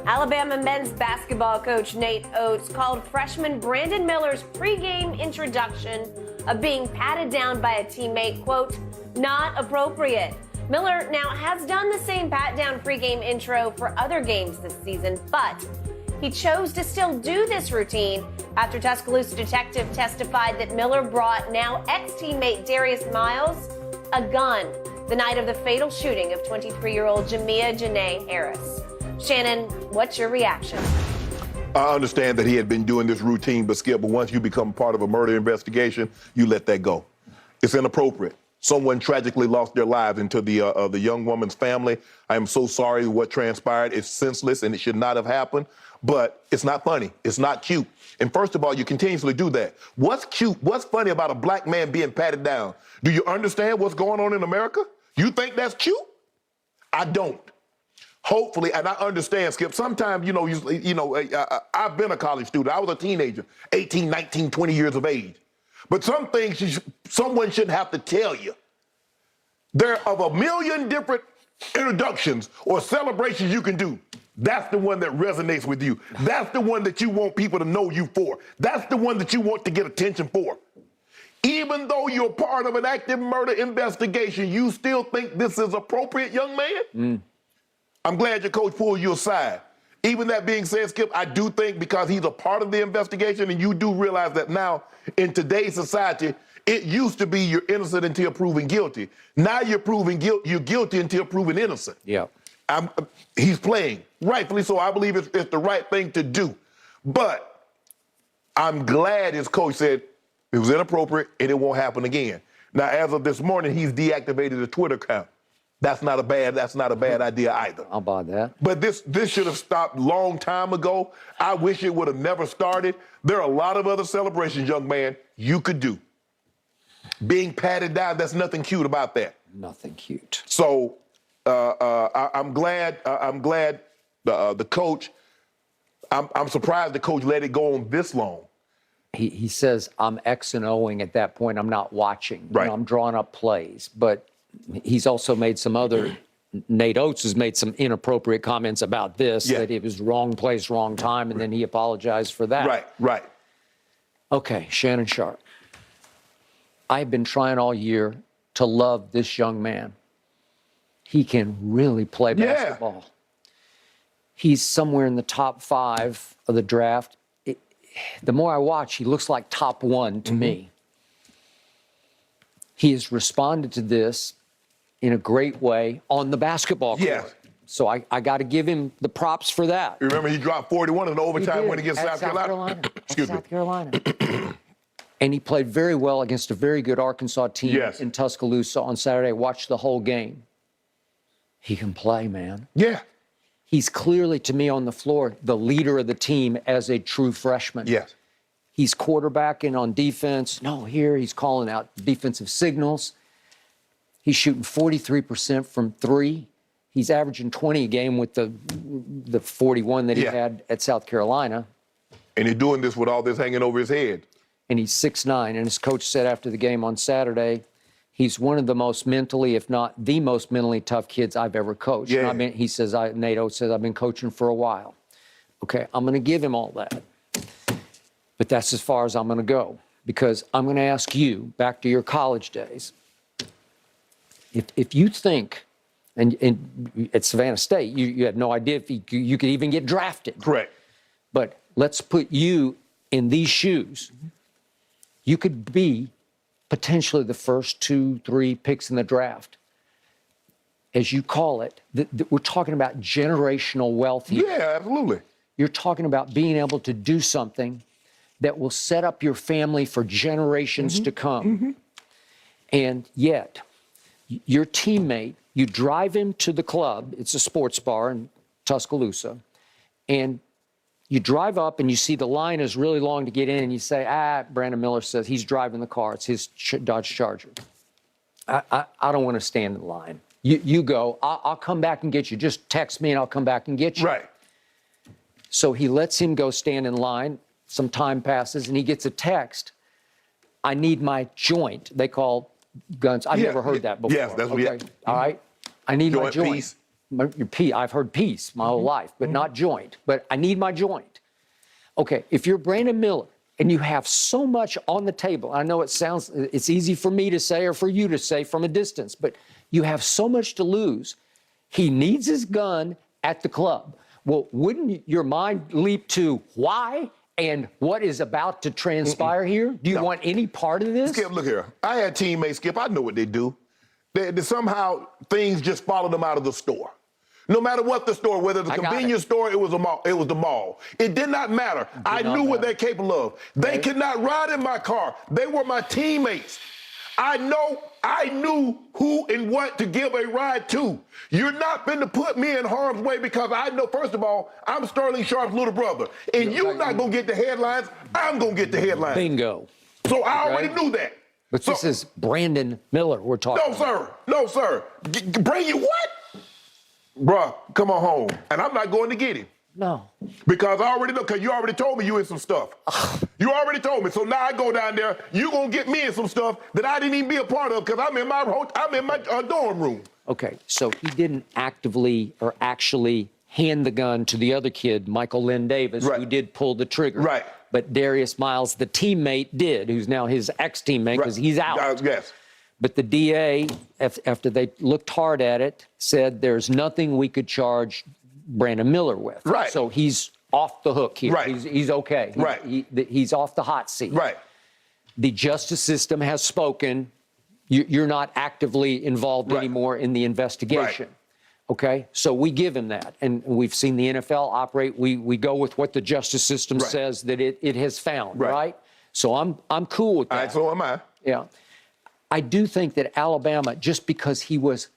Alabama men's basketball coach Nate Oates called freshman Brandon Miller's pregame introduction of being patted down by a teammate, quote, not appropriate. Miller now has done the same pat-down pregame intro for other games this season, but he chose to still do this routine after Tuscaloosa detective testified that Miller brought now ex-teammate Darius Miles a gun the night of the fatal shooting of 23-year-old Jamia Janae Harris. Shannon, what's your reaction? I understand that he had been doing this routine, but once you become part of a murder investigation, you let that go. It's inappropriate. Someone tragically lost their lives into the young woman's family. I am so sorry what transpired. It's senseless and it should not have happened, but it's not funny. It's not cute. And first of all, you continuously do that. What's cute? What's funny about a black man being patted down? Do you understand what's going on in America? You think that's cute? I don't. Hopefully, and I understand, Skip, sometimes, I've been a college student. I was a teenager, 18, 19, 20 years of age. But some things someone shouldn't have to tell you. There are a million different introductions or celebrations you can do. That's the one that resonates with you. That's the one that you want people to know you for. That's the one that you want to get attention for. Even though you're part of an active murder investigation, you still think this is appropriate, young man? I'm glad your coach pulled you aside. Even that being said, Skip, I do think because he's a part of the investigation, and you do realize that now in today's society, it used to be you're innocent until proven guilty. Now you're you're guilty until proven innocent. Yeah. He's playing, rightfully so. I believe it's the right thing to do. But I'm glad his coach said it was inappropriate and it won't happen again. Now, as of this morning, he's deactivated the Twitter account. That's not a bad idea either. I'll buy that. But this should have stopped long time ago. I wish it would have never started. There are a lot of other celebrations, young man, you could do. Being patted down, there's nothing cute about that. Nothing cute. So I'm glad the coach, I'm surprised the coach let it go on this long. He says, I'm X and O'ing at that point. I'm not watching. Right. I'm drawing up plays. But he's also made some other, Nate Oates has made some inappropriate comments about this, that it was wrong place, wrong time, and then he apologized for that. Right. Okay, Shannon Sharp. I've been trying all year to love this young man. He can really play basketball. He's somewhere in the top 5 of the draft. The more I watch, he looks like top 1 to me. He has responded to this in a great way on the basketball court. Yes. So I got to give him the props for that. You remember he dropped 41 in the overtime win against South Carolina? Excuse me. South Carolina. And he played very well against a very good Arkansas team in Tuscaloosa on Saturday. Watched the whole game. He can play, man. Yeah. He's clearly, to me, on the floor, the leader of the team as a true freshman. Yes. He's quarterbacking on defense. No, here he's calling out defensive signals. He's shooting 43% from 3. He's averaging 20 a game with the 41 that he had at South Carolina. And he's doing this with all this hanging over his head. And he's 6'9". And his coach said after the game on Saturday, he's one of the most mentally, if not the most mentally tough kids I've ever coached. Yeah. He says, Nate Oates says, I've been coaching for a while. Okay, I'm going to give him all that. But that's as far as I'm going to go, because I'm going to ask you, back to your college days, if you think, and at Savannah State, you had no idea if you could even get drafted. Correct. But let's put you in these shoes. You could be potentially the first 2, 3 picks in the draft. As you call it, we're talking about generational wealth here. Yeah, absolutely. You're talking about being able to do something that will set up your family for generations to come. And yet, your teammate, you drive him to the club, it's a sports bar in Tuscaloosa, and you drive up and you see the line is really long to get in, and you say, Brandon Miller says he's driving the car, it's his Dodge Charger. I don't want to stand in line. You go, I'll come back and get you. Just text me and I'll come back and get you. Right. So he lets him go stand in line. Some time passes and he gets a text. I need my joint. They call guns. I've never heard that before. Yes, that's what All right. I need my joint. Piece. I've heard peace my whole life, but not joint. But I need my joint. Okay, if you're Brandon Miller and you have so much on the table, I know it's easy for me to say or for you to say from a distance, but you have so much to lose. He needs his gun at the club. Well, wouldn't your mind leap to why and what is about to transpire here? Do you want any part of this? Skip, look here. I had teammates, Skip. I know what they do. They somehow things just follow them out of the store. No matter what the store, whether it's a convenience store, it was a mall. It was the mall. It did not matter. I knew what they're capable of. They could not ride in my car. They were my teammates. I knew who and what to give a ride to. You're not going to put me in harm's way because I know, first of all, I'm Sterling Sharp's little brother. And you're not going to get the headlines. I'm going to get the headlines. Bingo. So I already knew that. But this is Brandon Miller we're talking about. No, sir. Bring you what? Bruh, come on home. And I'm not going to get him. No. Because I already know, because you already told me you in some stuff. You already told me. So now I go down there, you going to get me in some stuff that I didn't even be a part of because I'm in my dorm room. Okay, so he didn't actively or actually hand the gun to the other kid, Michael Lynn Davis, who did pull the trigger. Right. But Darius Miles, the teammate, did, who's now his ex-teammate because he's out. Yes. But the DA, after they looked hard at it, said there's nothing we could charge Brandon Miller with. Right. So he's off the hook here. Right. He's okay. He's off the hot seat. Right. The justice system has spoken. You're not actively involved anymore in the investigation. Right. Okay? So we give him that. And we've seen the NFL operate. We go with what the justice system says that it has found, right? So I'm cool with that. All right, so am I. Yeah. I do think that Alabama, just because he was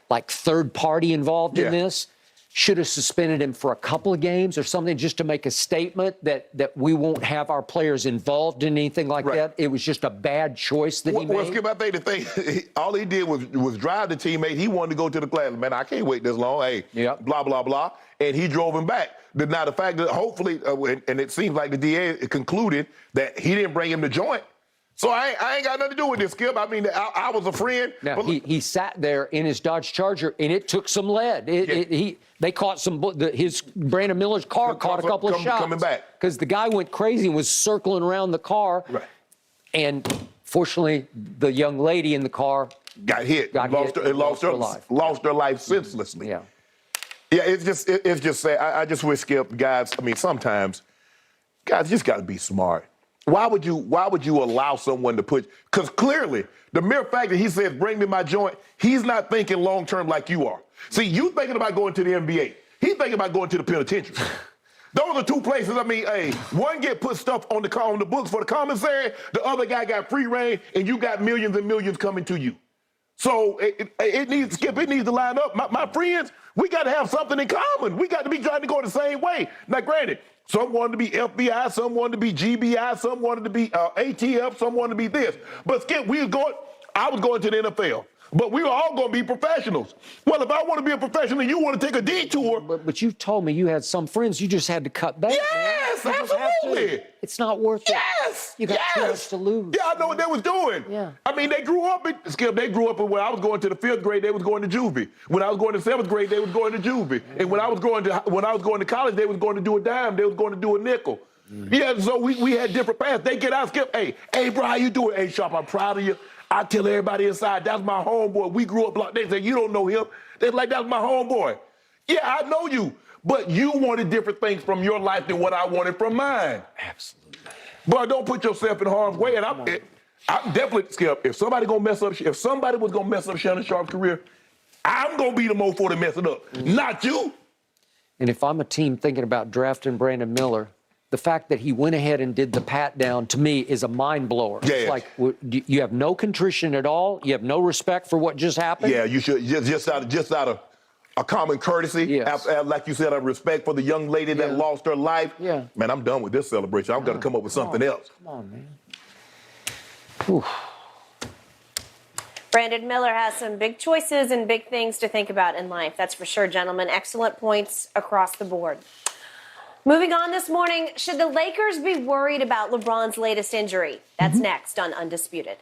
like third party involved in this, should have suspended him for a couple of games or something just to make a statement that we won't have our players involved in anything like that. It was just a bad choice that he made. Well, Skip, I think the thing, all he did was drive the teammate. He wanted to go to the class. Man, I can't wait this long. Hey, blah, blah, blah. And he drove him back. Now, the fact that hopefully, and it seems like the DA concluded that he didn't bring him to joint. So I ain't got nothing to do with this, Skip. I mean, I was a friend. Now, he sat there in his Dodge Charger, and it took some lead. They caught Brandon Miller's car caught a couple of shots. Coming back. Because the guy went crazy and was circling around the car. Right. And fortunately, the young lady in the car got hit. Lost her life senselessly. Yeah. Yeah, it's just sad. I just wish, Skip, guys, I mean, sometimes, guys just got to be smart. Why would you allow someone to put, because clearly, the mere fact that he says, bring me my joint, he's not thinking long-term like you are. See, you thinking about going to the NBA. He's thinking about going to the penitentiary. Those are two places, I mean, hey, one get put stuff on the books for the commissary, the other guy got free reign, and you got millions and millions coming to you. So it needs, Skip, it needs to line up. My friends, we got to have something in common. We got to be trying to go the same way. Now, granted, some wanted to be FBI, some wanted to be GBI, some wanted to be ATF, some wanted to be this. But Skip, I was going to the NFL. But we were all going to be professionals. Well, if I want to be a professional and you want to take a detour. But you told me you had some friends you just had to cut back. Yes, absolutely. It's not worth it. Yes. You got too much to lose. Yeah, I know what they was doing. Yeah. I mean, they grew up when I was going to the 5th grade, they was going to juvie. When I was going to 7th grade, they was going to juvie. And when I was going to college, they was going to do a dime. They was going to do a nickel. Yeah, so we had different paths. They get out, Skip. Hey, bro, how you doing? Hey, Sharp, I'm proud of you. I tell everybody inside, that's my homeboy. We grew up like, they say, you don't know him. They're like, that's my homeboy. Yeah, I know you. But you wanted different things from your life than what I wanted from mine. Absolutely. But don't put yourself in harm's way. And I'm definitely, Skip, if somebody was gonna mess up Shannon Sharp's career, I'm gonna be the mofo to mess it up. Not you. And if I'm a team thinking about drafting Brandon Miller, the fact that he went ahead and did the pat down, to me, is a mind blower. Yeah. It's like you have no contrition at all. You have no respect for what just happened. Yeah, you should just out of a common courtesy, like you said, a respect for the young lady that lost her life. Yeah. Man, I'm done with this celebration. I'm gonna come up with something else. Come on, man. Whew. Brandon Miller has some big choices and big things to think about in life. That's for sure, gentlemen. Excellent points across the board. Moving on this morning, should the Lakers be worried about LeBron's latest injury? That's next on Undisputed.